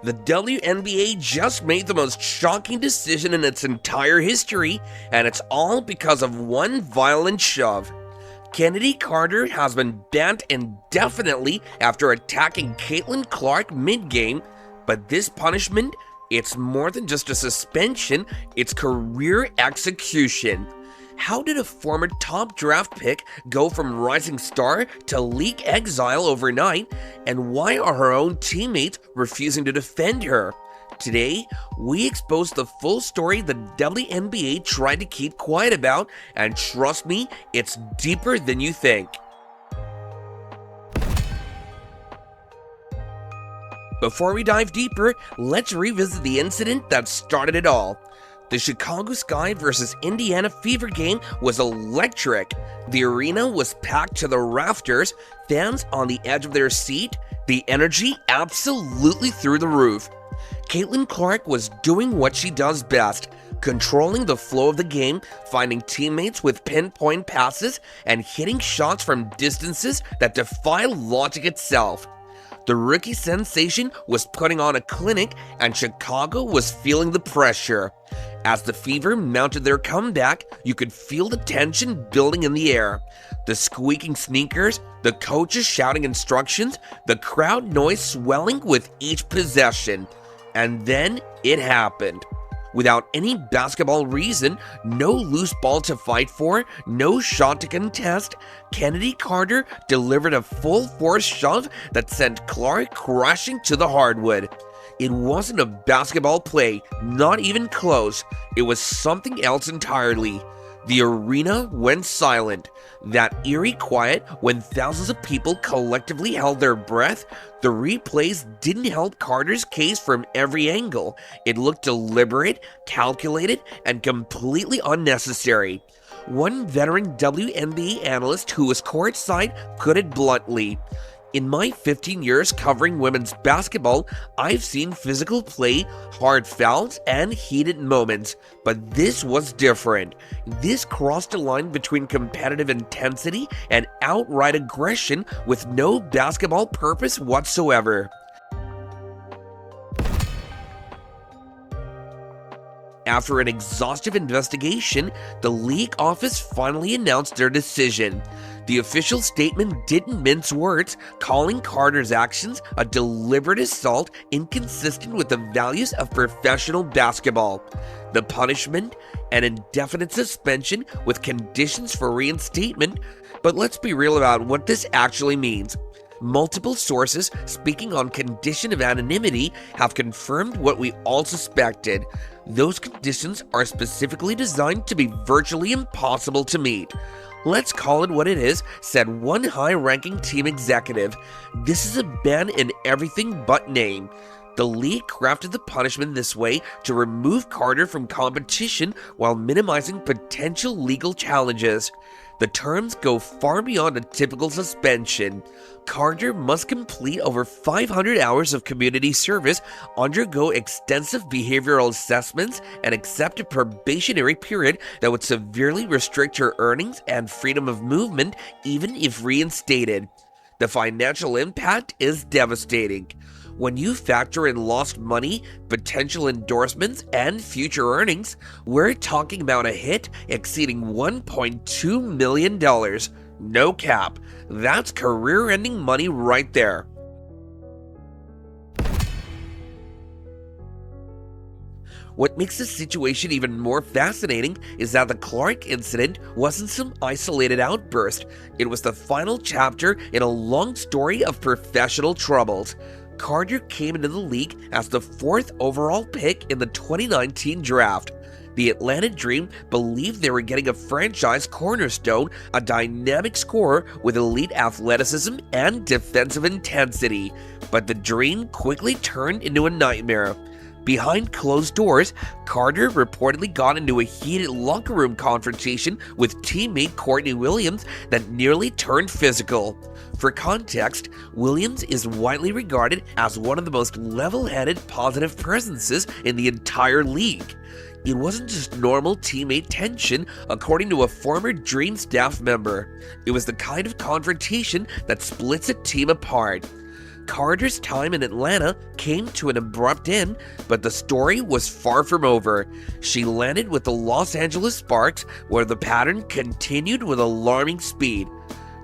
The WNBA just made the most shocking decision in its entire history, and it's all because of one violent shove. Chennedy Carter has been banned indefinitely after attacking Caitlin Clark mid-game, but this punishment, it's more than just a suspension, it's career execution. How did a former top draft pick go from rising star to league exile overnight, and why are her own teammates refusing to defend her? Today, we expose the full story the WNBA tried to keep quiet about, and trust me, it's deeper than you think. Before we dive deeper, let's revisit the incident that started it all. The Chicago Sky vs. Indiana Fever game was electric. The arena was packed to the rafters, fans on the edge of their seat, the energy absolutely through the roof. Caitlin Clark was doing what she does best, controlling the flow of the game, finding teammates with pinpoint passes, and hitting shots from distances that defy logic itself. The rookie sensation was putting on a clinic, and Chicago was feeling the pressure. As the Fever mounted their comeback, you could feel the tension building in the air. The squeaking sneakers, the coaches shouting instructions, the crowd noise swelling with each possession. And then it happened. Without any basketball reason, no loose ball to fight for, no shot to contest, Chennedy Carter delivered a full-force shove that sent Clark crashing to the hardwood. It wasn't a basketball play, not even close. It was something else entirely. The arena went silent. That eerie quiet when thousands of people collectively held their breath. The replays didn't help Carter's case from every angle. It looked deliberate, calculated, and completely unnecessary. One veteran WNBA analyst who was courtside put it bluntly: "In my 15 years covering women's basketball, I've seen physical play, hard fouls, and heated moments, but this was different. This crossed a line between competitive intensity and outright aggression with no basketball purpose whatsoever." After an exhaustive investigation, the league office finally announced their decision. The official statement didn't mince words, calling Carter's actions a deliberate assault inconsistent with the values of professional basketball. The punishment, an indefinite suspension with conditions for reinstatement. But let's be real about what this actually means. Multiple sources speaking on condition of anonymity have confirmed what we all suspected. Those conditions are specifically designed to be virtually impossible to meet. "Let's call it what it is," said one high-ranking team executive. "This is a ban in everything but name." The league crafted the punishment this way to remove Carter from competition while minimizing potential legal challenges. The terms go far beyond a typical suspension. Carter must complete over 500 hours of community service, undergo extensive behavioral assessments, and accept a probationary period that would severely restrict her earnings and freedom of movement even if reinstated. The financial impact is devastating. When you factor in lost money, potential endorsements, and future earnings, we're talking about a hit exceeding $1.2 million. No cap. That's career-ending money right there. What makes this situation even more fascinating is that the Clark incident wasn't some isolated outburst. It was the final chapter in a long story of professional troubles. Carter came into the league as the 4th overall pick in the 2019 draft. The Atlanta Dream believed they were getting a franchise cornerstone, a dynamic scorer with elite athleticism and defensive intensity. But the dream quickly turned into a nightmare. Behind closed doors, Carter reportedly got into a heated locker room confrontation with teammate Courtney Williams that nearly turned physical. For context, Williams is widely regarded as one of the most level-headed, positive presences in the entire league. It wasn't just normal teammate tension, according to a former Dream staff member. It was the kind of confrontation that splits a team apart. Carter's time in Atlanta came to an abrupt end, but the story was far from over. She landed with the Los Angeles Sparks, where the pattern continued with alarming speed.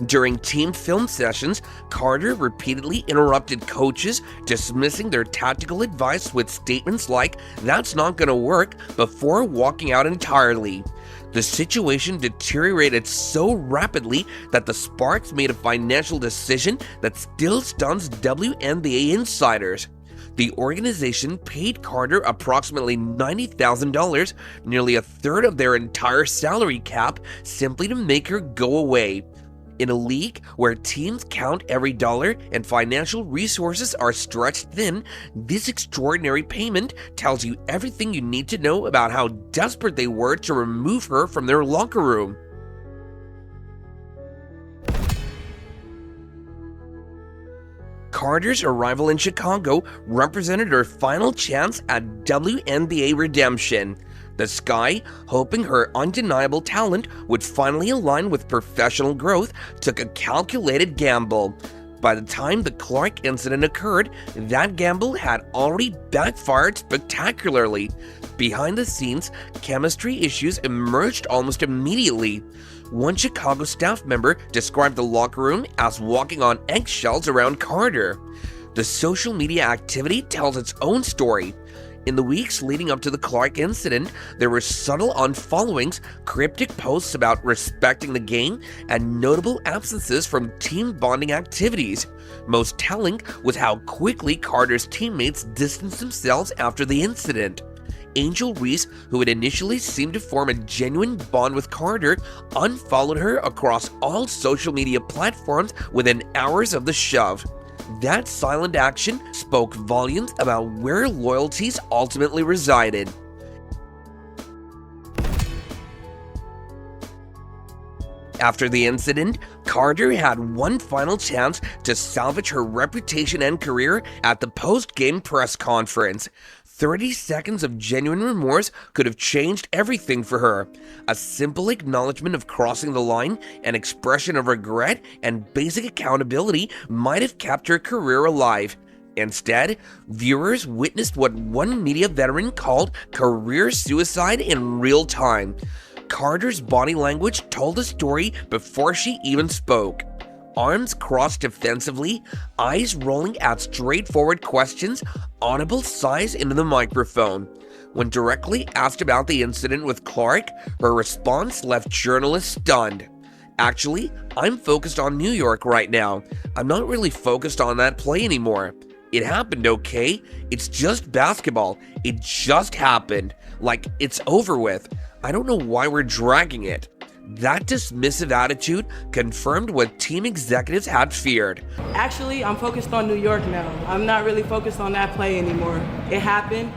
During team film sessions, Carter repeatedly interrupted coaches, dismissing their tactical advice with statements like, "That's not gonna work," before walking out entirely. The situation deteriorated so rapidly that the Sparks made a financial decision that still stuns WNBA insiders. The organization paid Carter approximately $90,000, nearly a third of their entire salary cap, simply to make her go away. In a league where teams count every dollar and financial resources are stretched thin, this extraordinary payment tells you everything you need to know about how desperate they were to remove her from their locker room. Carter's arrival in Chicago represented her final chance at WNBA redemption. The Sky, hoping her undeniable talent would finally align with professional growth, took a calculated gamble. By the time the Clark incident occurred, that gamble had already backfired spectacularly. Behind the scenes, chemistry issues emerged almost immediately. One Chicago staff member described the locker room as walking on eggshells around Carter. The social media activity tells its own story. In the weeks leading up to the Clark incident, there were subtle unfollowings, cryptic posts about respecting the game, and notable absences from team bonding activities. Most telling was how quickly Carter's teammates distanced themselves after the incident. Angel Reese, who had initially seemed to form a genuine bond with Carter, unfollowed her across all social media platforms within hours of the shove. That silent action spoke volumes about where loyalties ultimately resided. After the incident, Carter had one final chance to salvage her reputation and career at the post-game press conference. 30 seconds of genuine remorse could have changed everything for her. A simple acknowledgement of crossing the line, an expression of regret, and basic accountability might have kept her career alive. Instead, viewers witnessed what one media veteran called career suicide in real time. Carter's body language told a story before she even spoke. Arms crossed defensively, eyes rolling at straightforward questions, audible sighs into the microphone. When directly asked about the incident with Clark, her response left journalists stunned. "Actually, I'm focused on New York right now. I'm not really focused on that play anymore. It happened, okay? It's just basketball. It just happened. Like, it's over with. I don't know why we're dragging it." That dismissive attitude confirmed what team executives had feared. Actually, I'm focused on New York now. I'm not really focused on that play anymore. It happened,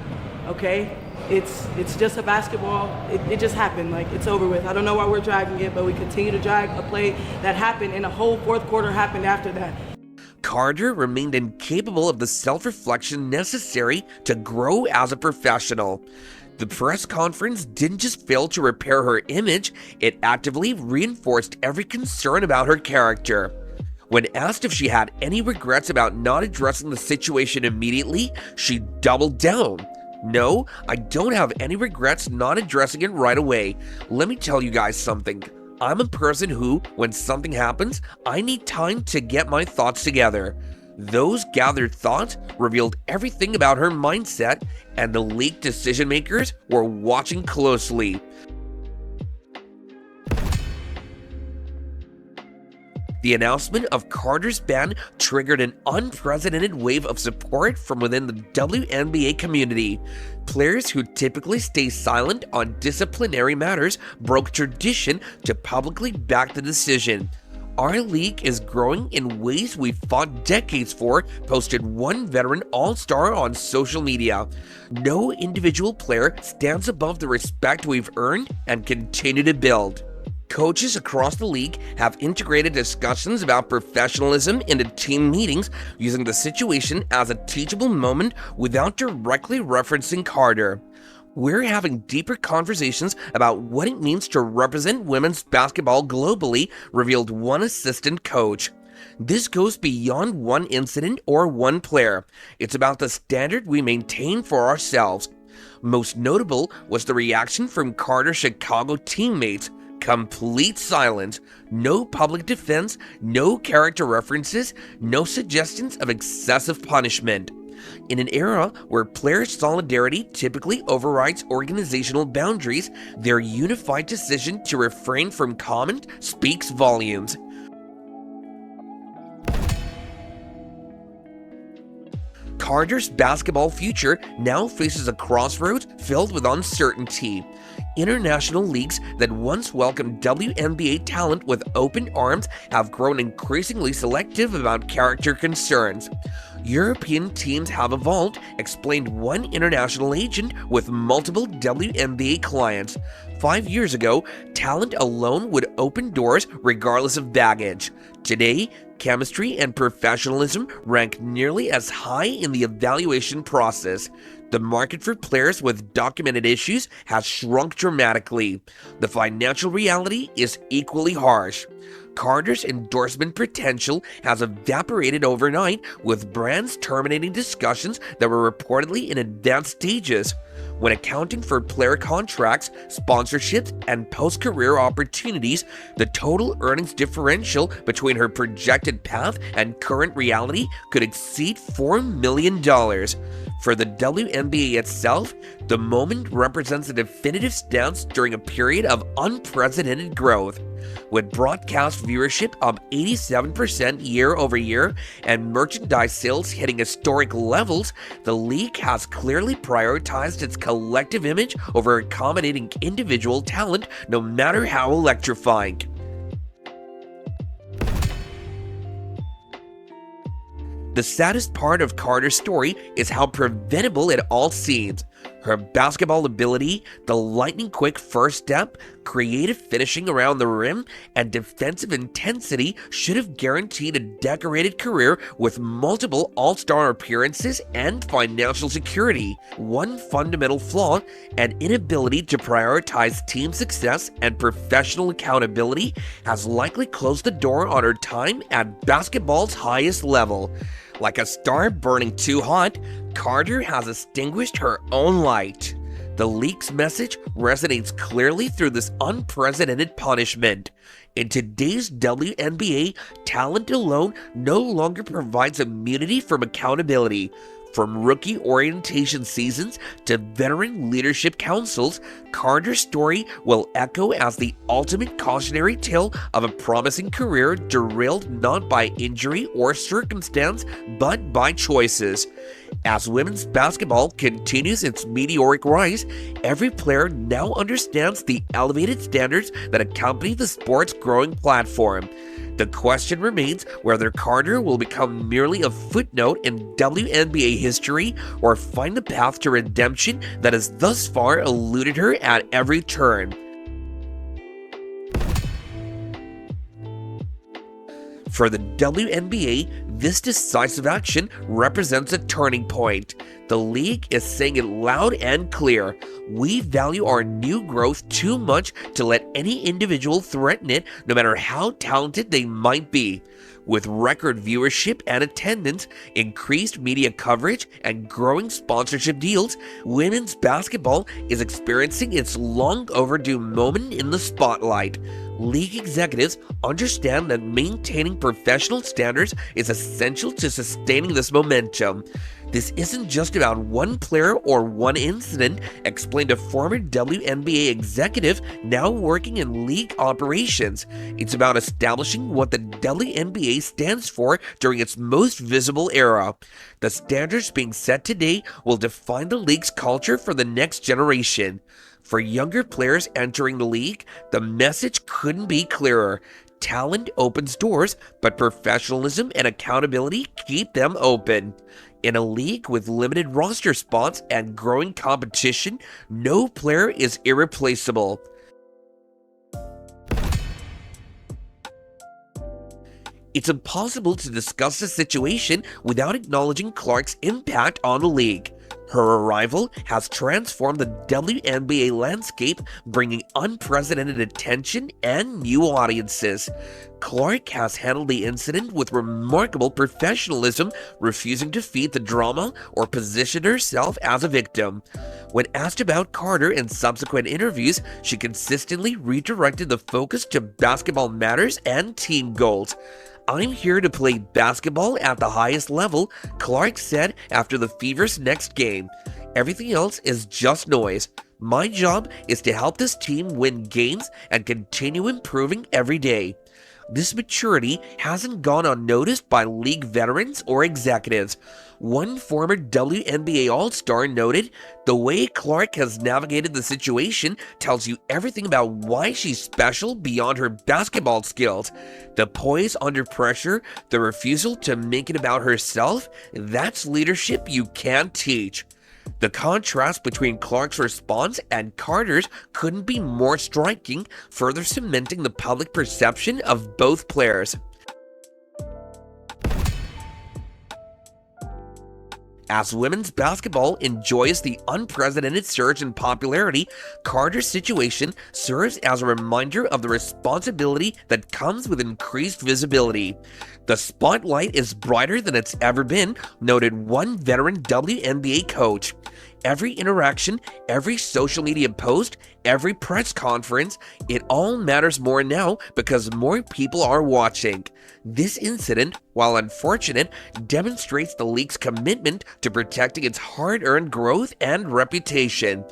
okay? It's just a basketball. It just happened. Like, it's over with. I don't know why we're dragging it, but we continue to drag a play that happened, and a whole fourth quarter happened after that. Carter remained incapable of the self-reflection necessary to grow as a professional. The press conference didn't just fail to repair her image, it actively reinforced every concern about her character. When asked if she had any regrets about not addressing the situation immediately, she doubled down. "No, I don't have any regrets not addressing it right away. Let me tell you guys something. I'm a person who, when something happens, I need time to get my thoughts together." Those gathered thoughts revealed everything about her mindset, and the league decision makers were watching closely. The announcement of Carter's ban triggered an unprecedented wave of support from within the WNBA community. Players who typically stay silent on disciplinary matters broke tradition to publicly back the decision. "Our league is growing in ways we fought decades for," posted one veteran all-star on social media. "No individual player stands above the respect we've earned and continue to build." Coaches across the league have integrated discussions about professionalism into team meetings, using the situation as a teachable moment without directly referencing Carter. "We're having deeper conversations about what it means to represent women's basketball globally," revealed one assistant coach. This goes beyond one incident or one player. It's about the standard we maintain for ourselves. Most notable was the reaction from Carter's Chicago teammates. Complete silence, no public defense, no character references, no suggestions of excessive punishment. In an era where player solidarity typically overrides organizational boundaries, their unified decision to refrain from comment speaks volumes. Carter's basketball future now faces a crossroads filled with uncertainty. International leagues that once welcomed WNBA talent with open arms have grown increasingly selective about character concerns. European teams have evolved, explained one international agent with multiple WNBA clients. 5 years ago, talent alone would open doors regardless of baggage. Today, chemistry and professionalism rank nearly as high in the evaluation process. The market for players with documented issues has shrunk dramatically. The financial reality is equally harsh. Carter's endorsement potential has evaporated overnight, with brands terminating discussions that were reportedly in advanced stages. When accounting for player contracts, sponsorships, and post-career opportunities, the total earnings differential between her projected path and current reality could exceed $4 million. For the WNBA itself, the moment represents a definitive stance during a period of unprecedented growth. With broadcast viewership up 87% year over year and merchandise sales hitting historic levels, the league has clearly prioritized its collective image over accommodating individual talent, no matter how electrifying. The saddest part of Carter's story is how preventable it all seems. Her basketball ability, the lightning-quick first step, creative finishing around the rim, and defensive intensity should have guaranteed a decorated career with multiple all-star appearances and financial security. One fundamental flaw, an inability to prioritize team success and professional accountability, has likely closed the door on her time at basketball's highest level. Like a star burning too hot, Carter has extinguished her own light. The league's message resonates clearly through this unprecedented punishment. In today's WNBA, talent alone no longer provides immunity from accountability. From rookie orientation seasons to veteran leadership councils, Carter's story will echo as the ultimate cautionary tale of a promising career derailed not by injury or circumstance, but by choices. As women's basketball continues its meteoric rise, every player now understands the elevated standards that accompany the sport's growing platform. The question remains whether Carter will become merely a footnote in WNBA history or find the path to redemption that has thus far eluded her at every turn. For the WNBA, this decisive action represents a turning point. The league is saying it loud and clear. We value our new growth too much to let any individual threaten it, no matter how talented they might be. With record viewership and attendance, increased media coverage, and growing sponsorship deals, women's basketball is experiencing its long overdue moment in the spotlight. League executives understand that maintaining professional standards is essential to sustaining this momentum. This isn't just about one player or one incident, explained a former WNBA executive now working in league operations. It's about establishing what the WNBA stands for during its most visible era. The standards being set today will define the league's culture for the next generation. For younger players entering the league, the message couldn't be clearer. Talent opens doors, but professionalism and accountability keep them open. In a league with limited roster spots and growing competition, no player is irreplaceable. It's impossible to discuss the situation without acknowledging Clark's impact on the league. Her arrival has transformed the WNBA landscape, bringing unprecedented attention and new audiences. Clark has handled the incident with remarkable professionalism, refusing to feed the drama or position herself as a victim. When asked about Carter in subsequent interviews, she consistently redirected the focus to basketball matters and team goals. "I'm here to play basketball at the highest level," Clark said after the Fever's next game. "Everything else is just noise. My job is to help this team win games and continue improving every day." This maturity hasn't gone unnoticed by league veterans or executives. One former WNBA All-Star noted, "The way Clark has navigated the situation tells you everything about why she's special beyond her basketball skills. The poise under pressure, the refusal to make it about herself, that's leadership you can't teach." The contrast between Clark's response and Carter's couldn't be more striking, further cementing the public perception of both players. As women's basketball enjoys the unprecedented surge in popularity, Carter's situation serves as a reminder of the responsibility that comes with increased visibility. "The spotlight is brighter than it's ever been," noted one veteran WNBA coach. "Every interaction, every social media post, every press conference, it all matters more now because more people are watching." This incident, while unfortunate, demonstrates the league's commitment to protecting its hard-earned growth and reputation.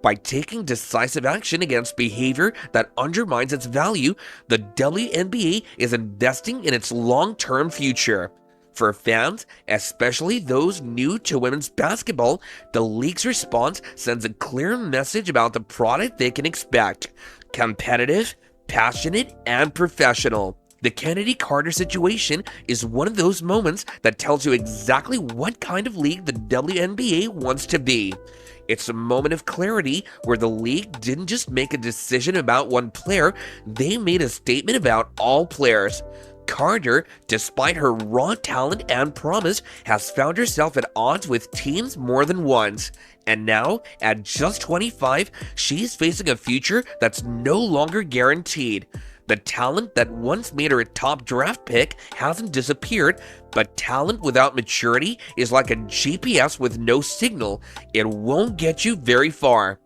By taking decisive action against behavior that undermines its value, the WNBA is investing in its long-term future. For fans, especially those new to women's basketball, the league's response sends a clear message about the product they can expect: competitive, passionate, and professional. The Chennedy Carter situation is one of those moments that tells you exactly what kind of league the WNBA wants to be. It's a moment of clarity where the league didn't just make a decision about one player, they made a statement about all players. Carter, despite her raw talent and promise, has found herself at odds with teams more than once. And now, at just 25, she's facing a future that's no longer guaranteed. The talent that once made her a top draft pick hasn't disappeared, but talent without maturity is like a GPS with no signal. It won't get you very far.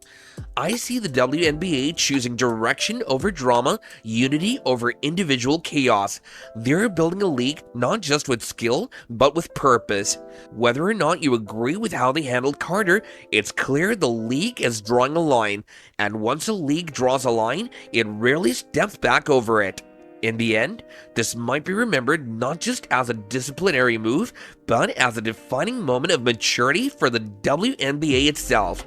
I see the WNBA choosing direction over drama, unity over individual chaos. They're building a league not just with skill, but with purpose. Whether or not you agree with how they handled Carter, it's clear the league is drawing a line, and once a league draws a line, it rarely steps back over it. In the end, this might be remembered not just as a disciplinary move, but as a defining moment of maturity for the WNBA itself.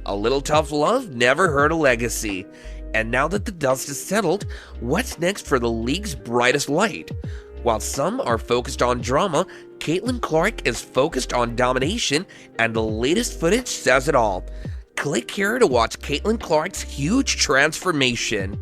A little tough love never hurt a legacy. And now that the dust is settled, what's next for the league's brightest light? While some are focused on drama, Caitlin Clark is focused on domination, and the latest footage says it all. Click here to watch Caitlin Clark's huge transformation.